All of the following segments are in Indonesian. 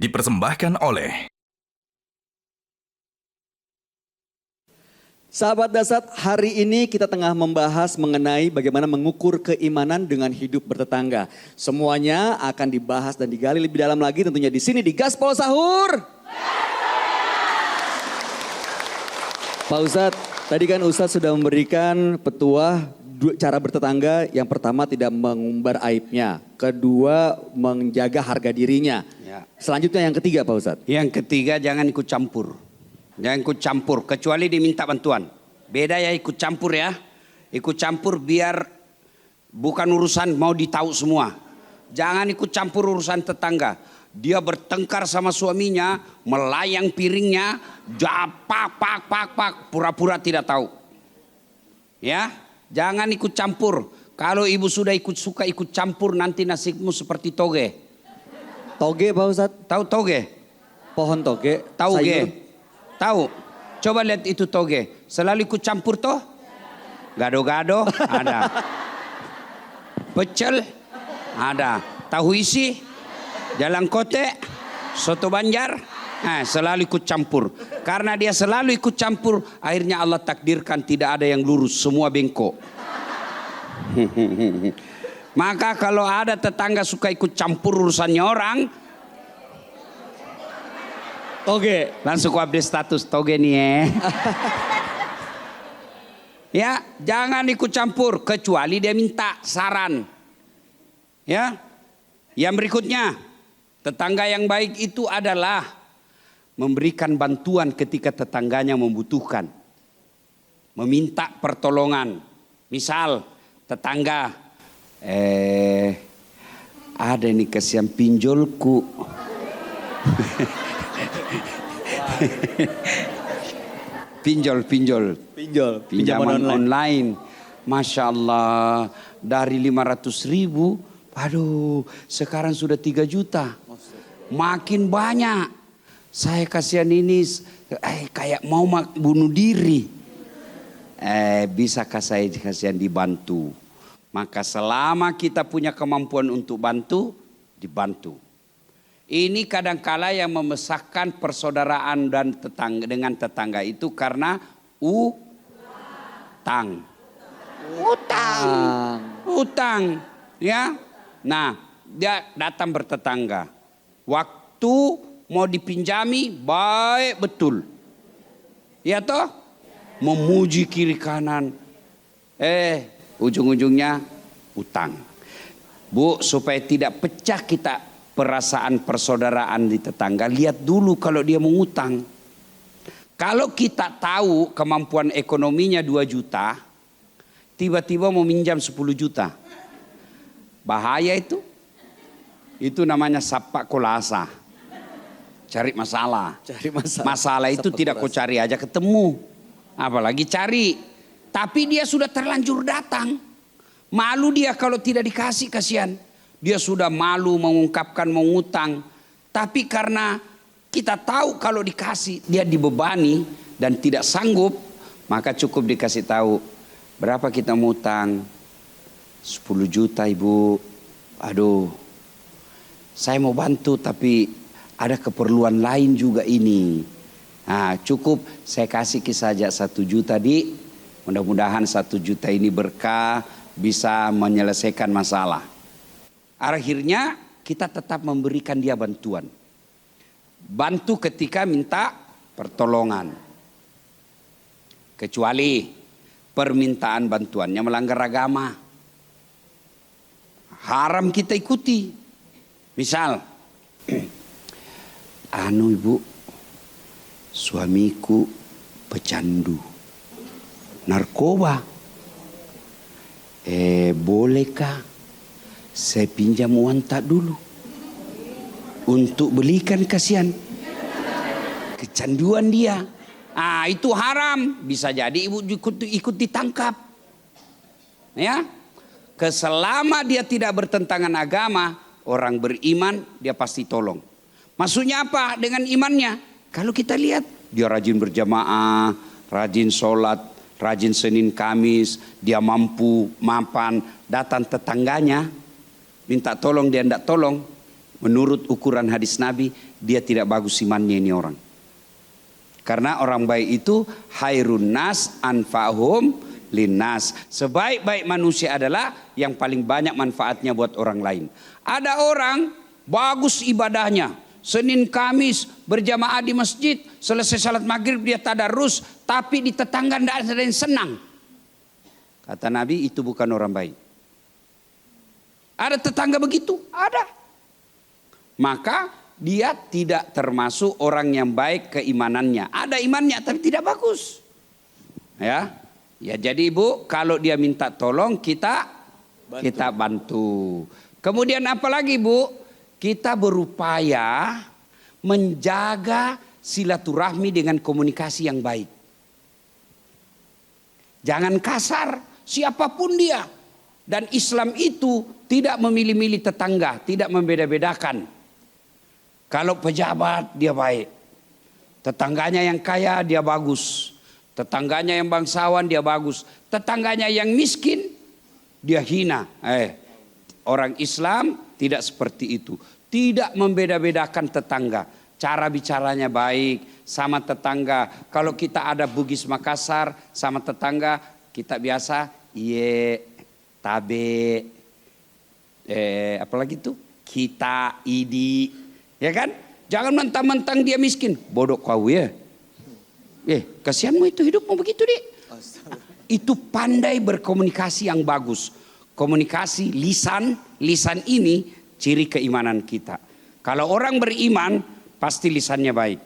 dipersembahkan oleh Sahabat Dasar, hari ini kita tengah membahas mengenai bagaimana mengukur keimanan dengan hidup bertetangga. Semuanya akan dibahas dan digali lebih dalam lagi tentunya di sini di Gaspol Sahur. Pak Ustadz, tadi kan Ustadz sudah memberikan petuah cara bertetangga. Yang pertama tidak mengumbar aibnya, kedua menjaga harga dirinya. Ya. Selanjutnya yang ketiga Pak Ustadz. Yang ketiga jangan ikut campur. Jangan ikut campur kecuali diminta bantuan. Beda ya ikut campur ya. Ikut campur biar bukan urusan mau ditahu semua. Jangan ikut campur urusan tetangga. Dia bertengkar sama suaminya, melayang piringnya, pak, pura-pura tidak tahu. Ya, jangan ikut campur. Kalau ibu sudah suka ikut campur nanti nasibmu seperti toge. Toge Pak Ustadz? Tahu toge? Pohon toge. Tahu sayur. ge? Tahu? Coba lihat itu toge. Selalu ikut campur toh? Gado-gado ada. Pecel ada. Tahu isi? Jalan kote? Soto Banjar? Selalu ikut campur. Karena dia selalu ikut campur, akhirnya Allah takdirkan tidak ada yang lurus, semua bengkok. Maka kalau ada tetangga suka ikut campur urusannya orang, Toge. langsung ku update status toge nih ya. Ya, jangan ikut campur kecuali dia minta saran. Ya. Yang berikutnya, tetangga yang baik itu adalah memberikan bantuan ketika tetangganya membutuhkan. Meminta pertolongan. Misal tetangga ada nih kasihan pinjolku. Pinjol. Pinjaman online. Masya Allah, dari 500.000, aduh sekarang sudah 3 juta. Makin banyak. Saya kasihan ini kayak mau bunuh diri. Bisakah saya kasihan dibantu? Maka selama kita punya kemampuan untuk bantu, dibantu. Ini kadangkala yang memesahkan persaudaraan dan dengan tetangga itu karena utang, ya. Nah, dia datang bertetangga. Waktu mau dipinjami baik betul, ya toh, memuji kiri kanan. Ujung-ujungnya utang. Bu, supaya tidak pecah kita perasaan persaudaraan di tetangga, lihat dulu kalau dia mengutang. Kalau kita tahu kemampuan ekonominya 2 juta, tiba-tiba mau minjam 10 juta. Bahaya itu. Itu namanya sapak kolasa. Cari masalah. Masalah itu tidak kau cari aja ketemu. Apalagi cari. Tapi dia sudah terlanjur datang. Malu dia kalau tidak dikasih, kasihan. Dia sudah malu mengungkapkan mengutang. Tapi karena kita tahu kalau dikasih dia dibebani dan tidak sanggup. Maka cukup dikasih tahu. Berapa kita mau utang? 10 juta ibu. Aduh. Saya mau bantu tapi ada keperluan lain juga ini. Nah, cukup saya kasih saja 1 juta di. Mudah-mudahan 1 juta ini berkah bisa menyelesaikan masalah. Akhirnya kita tetap memberikan dia bantuan. Bantu ketika minta pertolongan. Kecuali permintaan bantuannya melanggar agama. Haram kita ikuti. Misal, ibu, suamiku pecandu narkoba. Bolehkah saya pinjam uang tak dulu untuk belikan, kasihan kecanduan dia. Itu haram, bisa jadi ibu ikut ditangkap. Ya, keselama dia tidak bertentangan agama, orang beriman dia pasti tolong. Maksudnya apa dengan imannya? Kalau kita lihat dia rajin berjamaah, rajin sholat, rajin Senin Kamis, dia mampu mapan, datang tetangganya minta tolong dia tidak tolong, menurut ukuran hadis Nabi, dia tidak bagus imannya ini orang. Karena orang baik itu hairun nas anfa'hum linnas. Sebaik-baik manusia adalah yang paling banyak manfaatnya buat orang lain. Ada orang bagus ibadahnya, Senin Kamis berjamaah di masjid, selesai salat maghrib dia tadarus, tapi di tetangga tidak ada yang senang. Kata Nabi, itu bukan orang baik. Ada tetangga begitu? Ada. Maka dia tidak termasuk orang yang baik keimanannya. Ada imannya tapi tidak bagus. Ya, jadi Ibu, kalau dia minta tolong kita bantu. Kemudian apa lagi Bu? Kita berupaya menjaga silaturahmi dengan komunikasi yang baik. Jangan kasar, siapapun dia. Dan Islam itu tidak memilih-milih tetangga, tidak membeda-bedakan. Kalau pejabat dia baik, tetangganya yang kaya dia bagus, tetangganya yang bangsawan dia bagus, tetangganya yang miskin dia hina. Orang Islam tidak seperti itu, tidak membeda-bedakan tetangga. Cara bicaranya baik sama tetangga. Kalau kita ada Bugis Makassar sama tetangga, kita biasa iye, tabe, apalagi tuh kita, idi, ya kan? Jangan mentang-mentang dia miskin, bodoh kau ya. Kasihanmu itu hidupmu begitu deh. Itu pandai berkomunikasi yang bagus. Komunikasi lisan ini ciri keimanan kita. Kalau orang beriman pasti lisannya baik,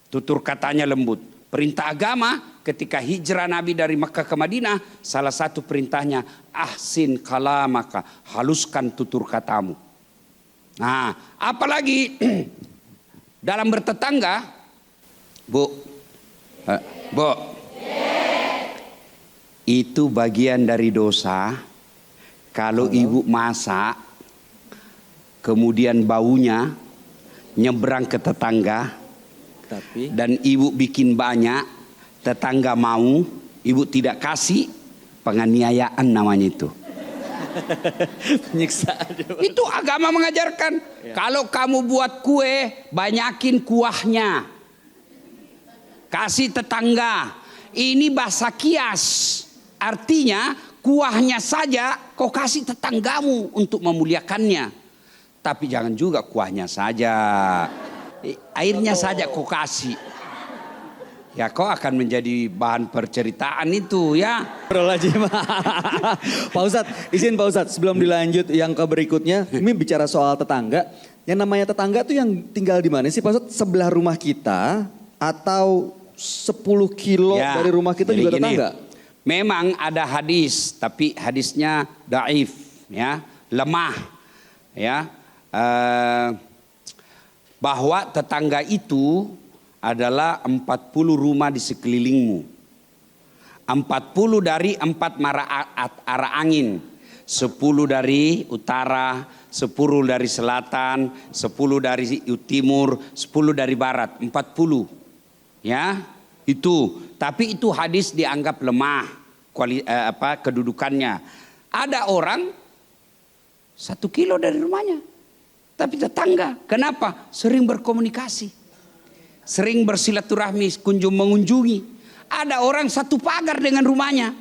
tutur katanya lembut. Perintah agama ketika hijrah Nabi dari Makkah ke Madinah, salah satu perintahnya ahsin kalamaka, haluskan tutur katamu. Nah, apalagi dalam bertetangga, Bu, itu bagian dari dosa. Kalau ibu masak, kemudian baunya nyebrang ke tetangga, dan ibu bikin banyak, tetangga mau, ibu tidak kasih, penganiayaan namanya itu. Penyiksaan. Itu agama mengajarkan. Kalau kamu buat kue, banyakin kuahnya. Kasih tetangga. Ini bahasa kias. Artinya kuahnya saja kau kasih tetanggamu untuk memuliakannya. Tapi jangan juga kuahnya saja. Airnya saja kau kasih. Ya kau akan menjadi bahan perceritaan itu ya. Pak Ustadz, izin Pak Ustadz sebelum dilanjut yang ke berikutnya. Ini bicara soal tetangga. Yang namanya tetangga tuh yang tinggal di mana sih Pak Ustadz? Sebelah rumah kita atau 10 kilo dari rumah kita juga tetangga? Memang ada hadis, tapi hadisnya daif, ya, lemah, ya, bahwa tetangga itu adalah 40 rumah di sekelilingmu, 40 dari 4 arah angin, 10 dari utara, 10 dari selatan, 10 dari timur, 10 dari barat, 40, ya. Itu, tapi itu hadis dianggap lemah kedudukannya. Ada orang 1 kilo dari rumahnya, tapi tetangga. Kenapa? Sering berkomunikasi, sering bersilaturahmi, mengunjungi. Ada orang 1 pagar dengan rumahnya,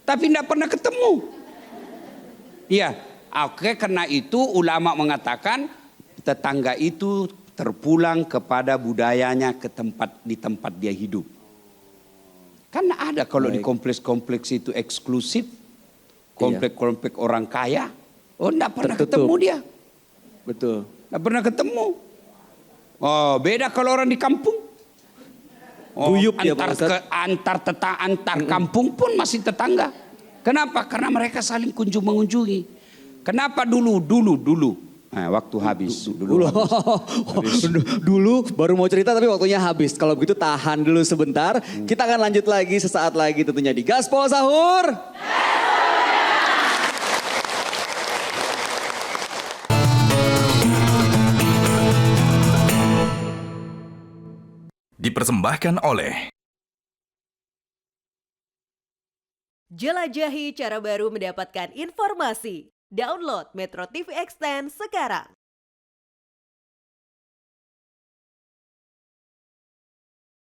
tapi tidak pernah ketemu. Iya, oke, karena itu ulama mengatakan tetangga itu terpulang kepada budayanya di tempat dia hidup. Karena ada kalau di kompleks-kompleks itu eksklusif, kompleks-kompleks orang kaya, enggak pernah ketemu dia. Betul. Enggak pernah ketemu. Oh, beda kalau orang di kampung. Guyup ya Pak Ustadz. Antar kampung pun masih tetangga. Kenapa? Karena mereka saling mengunjungi. Kenapa dulu? Waktu habis. Dulu baru mau cerita tapi waktunya habis. Kalau begitu tahan dulu sebentar. Kita akan lanjut lagi sesaat lagi tentunya di Gaspol Sahur. Dipersembahkan oleh Jelajahi cara baru mendapatkan informasi. Download Metro TV Extend sekarang.